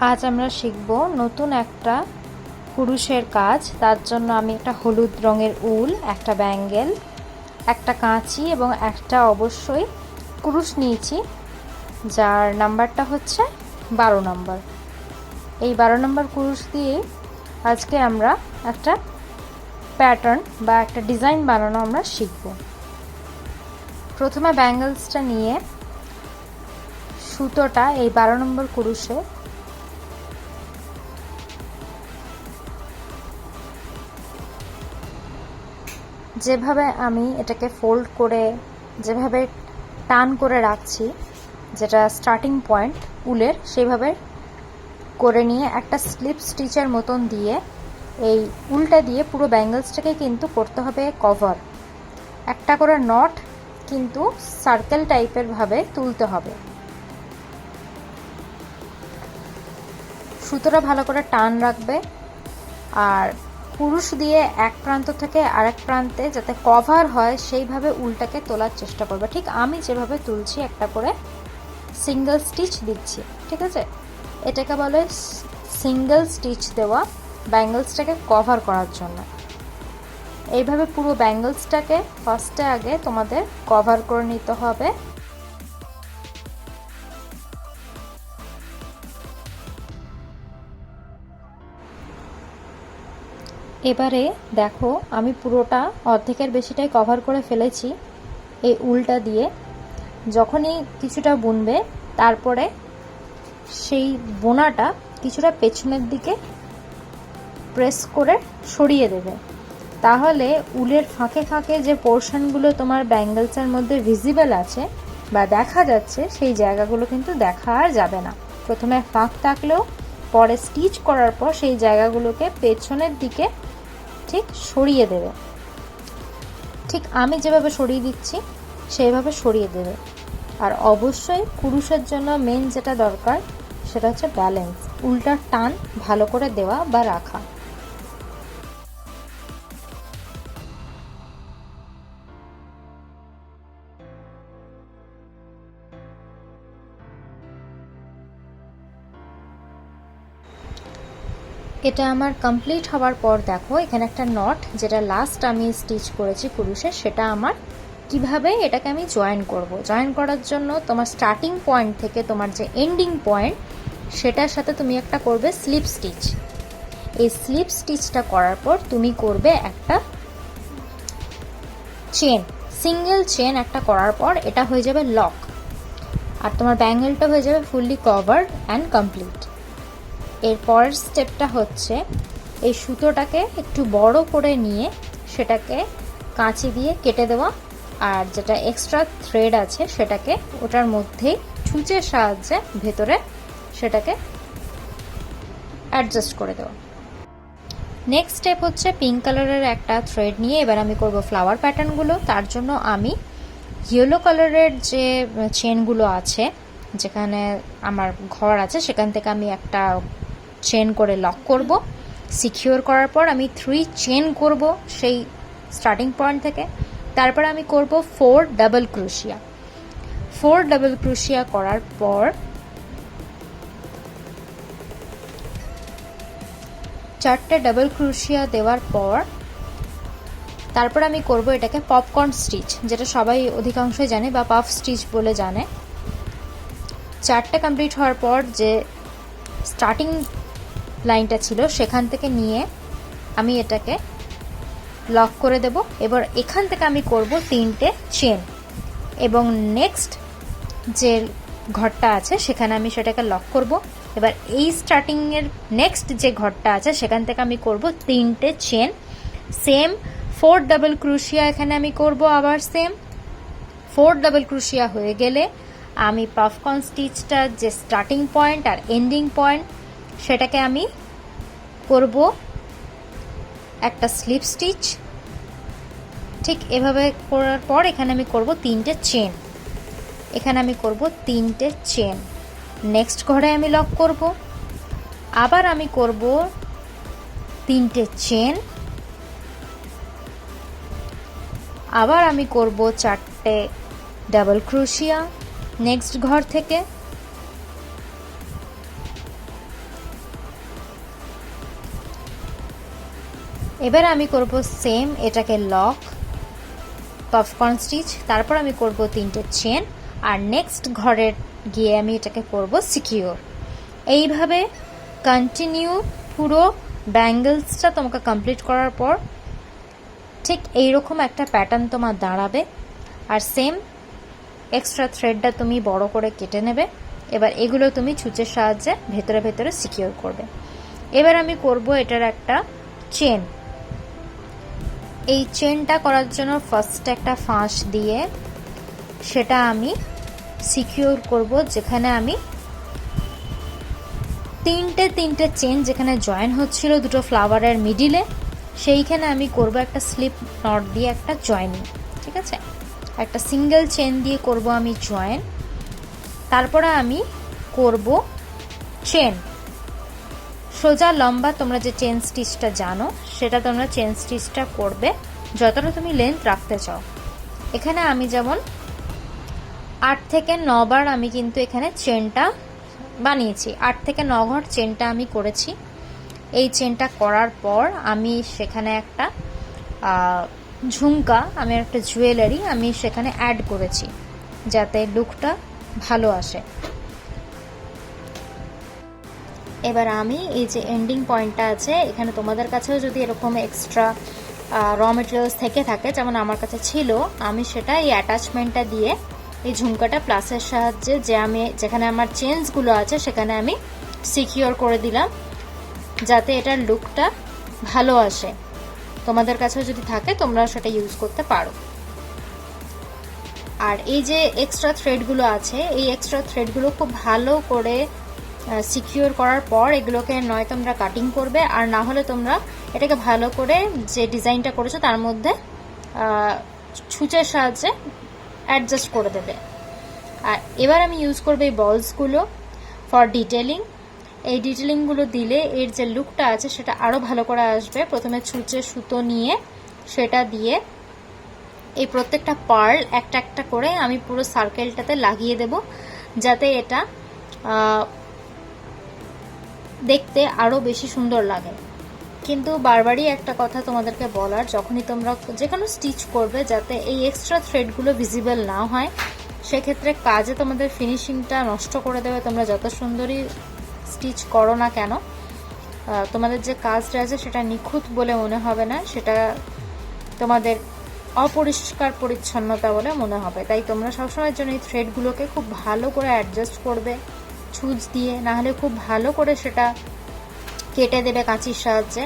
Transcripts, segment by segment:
আজ আমরা শিখব নতুন একটা কুরুশের কাজ। তার জন্য আমি একটা হলুদ রঙের উল, একটা ব্যাঙ্গেল, একটা কাঁচি এবং একটা অবশ্যই কুরুশ নিয়েছি, যার নাম্বারটা হচ্ছে 12 নম্বর। এই 12 নম্বর কুরুশ দিয়ে আজকে আমরা একটা প্যাটার্ন বা একটা ডিজাইন বানানো আমরা শিখব। প্রথমে ব্যাঙ্গেলসটা নিয়ে সুতোটা এই 12 নম্বর কুরুশে যেভাবে আমি এটাকে ফোল্ড করে যেভাবে টান করে রাখছি, যেটা স্টার্টিং পয়েন্ট উলের, সেইভাবে করে নিয়ে একটা স্লিপ স্টিচের মতন দিয়ে এই উলটা দিয়ে পুরো ব্যাঙ্গেলসটাকে কিন্তু করতে হবে কভার। একটা করে নট কিন্তু সার্কেল টাইপের ভাবে তুলতে হবে। সুতোটা ভালো করে টান রাখবে আর কুরুশ দিয়ে এক প্রান্ত থেকে আরেক প্রান্তে যাতে কভার হয় সেইভাবে উলটাকে তোলার চেষ্টা করবে। ঠিক আমি যেভাবে তুলছি, একটা করে সিঙ্গেল স্টিচ দিচ্ছি, ঠিক আছে? এটাকে বলে সিঙ্গেল স্টিচ দেওয়া, ব্যাঙ্গেলসটাকে কভার করার জন্য। এইভাবে পুরো ব্যাঙ্গেলসটাকে ফার্স্টে আগে তোমাদের কভার করে নিতে হবে। এবারে দেখো, আমি পুরোটা অর্ধেকের বেশিটাই কভার করে ফেলেছি এই উলটা দিয়ে। যখনই কিছুটা বুনবে, তারপরে সেই বোনাটা কিছুটা পেছনের দিকে প্রেস করে সরিয়ে দেবে। তাহলে উলের ফাঁকে ফাঁকে যে পোর্শনগুলো তোমার ব্যাঙ্গেলসের মধ্যে ভিজিবল আছে বা দেখা যাচ্ছে, সেই জায়গাগুলো কিন্তু দেখা আর যাবে না। প্রথমে ফাঁক থাকলেও পরে স্টিচ করার পর সেই জায়গাগুলোকে পেছনের দিকে ঠিক সরিয়ে দেবে। ঠিক আমি যেভাবে সরিয়ে দিচ্ছি সেইভাবে সরিয়ে দেবে। আর অবশ্যই কুরুশের জন্য মেন যেটা দরকার সেটা হচ্ছে ব্যালেন্স, উল্টার টান ভালো করে দেওয়া বা রাখা। এটা আমার কমপ্লিট হওয়ার পর দেখো, এখানে একটা নট, যেটা লাস্ট আমি স্টিচ করেছি কুরুশে, সেটা আমার কিভাবে এটাকে আমি জয়েন করব। জয়েন করার জন্য তোমার স্টার্টিং পয়েন্ট থেকে তোমার যে এন্ডিং পয়েন্ট, সেটার সাথে তুমি একটা করবে স্লিপ স্টিচ। এই স্লিপ স্টিচটা করার পর তুমি করবে একটা চেন, সিঙ্গেল চেন একটা করার পর এটা হয়ে যাবে লক, আর তোমার ব্যাঙ্গেলটা হয়ে যাবে ফুললি কভার্ড অ্যান্ড কমপ্লিট। এর পরের স্টেপটা হচ্ছে এই সুতোটাকে একটু বড় করে নিয়ে সেটাকে কাঁচি দিয়ে কেটে দেওয়া, আর যেটা এক্সট্রা থ্রেড আছে সেটাকে ওটার মধ্যেই ছুঁচের সাহায্যে ভেতরে সেটাকে অ্যাডজাস্ট করে দেওয়া। নেক্সট স্টেপ হচ্ছে পিঙ্ক কালারের একটা থ্রেড নিয়ে এবার আমি করব ফ্লাওয়ার প্যাটার্নগুলো। তার জন্য আমি ইয়েলো কালারের যে চেনগুলো আছে, যেখানে আমার ঘর আছে, সেখান থেকে আমি একটা চেন করে লক করব। সিকিউর করার পর আমি 3 চেন করব সেই স্টার্টিং পয়েন্ট থেকে। তারপর আমি করব 4 ডাবল ক্রোশিয়া। 4 ডাবল ক্রোশিয়া করার পর 4টে ডাবল ক্রোশিয়া দেওয়ার পর তারপর আমি করব এটাকে পপকর্ন স্টিচ, যেটা সবাই অধিকাংশই জানে বা পাফ স্টিচ বলে জানে। 4টে কমপ্লিট হওয়ার পর যে স্টার্টিং লাইনটা ছিল সেখান থেকে নিয়ে আমি এটাকে লক করে দেব। এবার এখান থেকে আমি করব 3টে চেন এবং নেক্সট যে ঘরটা আছে সেখানে আমি সেটাকে লক করব। এবার এই স্টার্টিংয়ের নেক্সট যে ঘরটা আছে সেখান থেকে আমি করব 3টে চেন, সেম 4 ডাবল ক্রোশিয়া এখানে আমি করব। আবার সেম 4 ডাবল ক্রোশিয়া হয়ে গেলে আমি পপকর্ন স্টিচটার যে স্টার্টিং পয়েন্ট আর এন্ডিং পয়েন্ট সেটাকে আমি করব একটা স্লিপ স্টিচ। ঠিক এভাবে করার পর এখানে আমি করব 3টে চেন, এখানে আমি করব 3টে চেন। নেক্সট ঘরে আমি লক করব, আবার আমি করব 3টে চেন, আবার আমি করব 4টে ডাবল ক্রোশিয়া নেক্সট ঘর থেকে, এবার আমি করব সেম এটাকে লক, পপকর্ন স্টিচ, তারপর আমি করব 3টে চেন, আর নেক্সট ঘরের গিয়ে আমি এটাকে করব সিকিউর। এইভাবে কন্টিনিউ পুরো ব্যাঙ্গেলসটা তোমাকে কমপ্লিট করার পর ঠিক এইরকম একটা প্যাটার্ন তোমার দাঁড়াবে। আর সেম এক্সট্রা থ্রেডটা তুমি বড় করে কেটে নেবে। এবার এগুলো তুমি ছুঁচের সাহায্যে ভেতরে ভেতরে সিকিউর করবে। এবার আমি করব এটার একটা চেন। এই চেনটা করার জন্য ফার্স্টে একটা ফাঁস দিয়ে সেটা আমি সিকিউর করব, যেখানে আমি তিনটে চেন যেখানে জয়েন হচ্ছিল দুটো ফ্লাওয়ারের মিডিলে, সেইখানে আমি করব একটা স্লিপ নট দিয়ে একটা জয়েনিং। ঠিক আছে, একটা সিঙ্গেল চেন দিয়ে করব আমি জয়েন। তারপরে আমি করব চেন সোজা লম্বা। তোমরা যে চেন স্টিচটা জানো সেটা তোমরা চেন স্টিচটা করবে যতটা তুমি লেন্থ রাখতে চাও। এখানে আমি যেমন 8 থেকে 9 বার আমি কিন্তু এখানে চেনটা বানিয়েছি, 8 থেকে 9 ঘর চেনটা আমি করেছি। এই চেনটা করার পর আমি সেখানে একটা ঝুমকা, আমি একটা জুয়েলারি আমি সেখানে অ্যাড করেছি যাতে লুকটা ভালো আসে। এবার আমি এই যে এন্ডিং পয়েন্টটা আছে এখানে তোমাদের কাছেও যদি এরকম এক্সট্রা র মেটেরিয়ালস থেকে থাকে, যেমন আমার কাছে ছিল, আমি সেটা এই অ্যাটাচমেন্টটা দিয়ে এই ঝুমকাটা প্লাসের সাহায্যে যে আমি যেখানে আমার চেনসগুলো আছে সেখানে আমি সিকিউর করে দিলাম যাতে এটার লুকটা ভালো আসে। তোমাদের কাছেও যদি থাকে তোমরা সেটা ইউজ করতে পারো। আর এই যে এক্সট্রা থ্রেডগুলো আছে এই এক্সট্রা থ্রেডগুলো খুব ভালো করে সিকিউর করার পর এগুলোকে নয় তোমরা কাটিং করবে, আর না হলে তোমরা এটাকে ভালো করে যে ডিজাইনটা করেছো তার মধ্যে ছুঁচের সাহায্যে অ্যাডজাস্ট করে দেবে। আর এবার আমি ইউজ করবো এই বলসগুলো ফর ডিটেলিং। এই ডিটেলিংগুলো দিলে এর যে লুকটা আছে সেটা আরও ভালো করে আসবে। প্রথমে ছুঁচে সুতো নিয়ে সেটা দিয়ে এই প্রত্যেকটা পার্ল একটা একটা করে আমি পুরো সার্কেলটাতে লাগিয়ে দেব যাতে এটা দেখতে আরও বেশি সুন্দর লাগে। কিন্তু বারবারই একটা কথা তোমাদেরকে বলার, যখনই তোমরা যে কোনো স্টিচ করবে যাতে এই এক্সট্রা থ্রেডগুলো ভিজিবল না হয়, সেক্ষেত্রে কাজে তোমাদের ফিনিশিংটা নষ্ট করে দেবে। তোমরা যত সুন্দরই স্টিচ করো না কেন, তোমাদের যে কাজটা আছে সেটা নিখুঁত বলে মনে হবে না, সেটা তোমাদের অপরিষ্কার পরিচ্ছন্নতা বলে মনে হবে। তাই তোমরা সবসময়ের জন্য এই থ্রেডগুলোকে খুব ভালো করে অ্যাডজাস্ট করবে ছুঁচ দিয়ে, না হলে খুব ভালো করে সেটা কেটে দেবে কাঁচির সাহায্যে।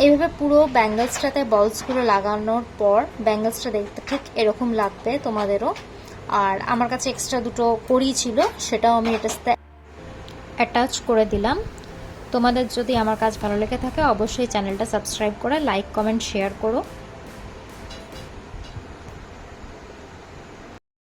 এইভাবে পুরো ব্যাঙ্গলসটাতে বলসগুলো লাগানোর পর ব্যাঙ্গলসটা দেখতে ঠিক এরকম লাগবে তোমাদেরও। আর আমার কাছে এক্সট্রা দুটো কড়ি ছিল সেটাও আমি এটাতে অ্যাটাচ করে দিলাম। তোমাদের যদি আমার কাজ ভালো লেগে থাকে অবশ্যই চ্যানেলটা সাবস্ক্রাইব করে লাইক কমেন্ট শেয়ার করো।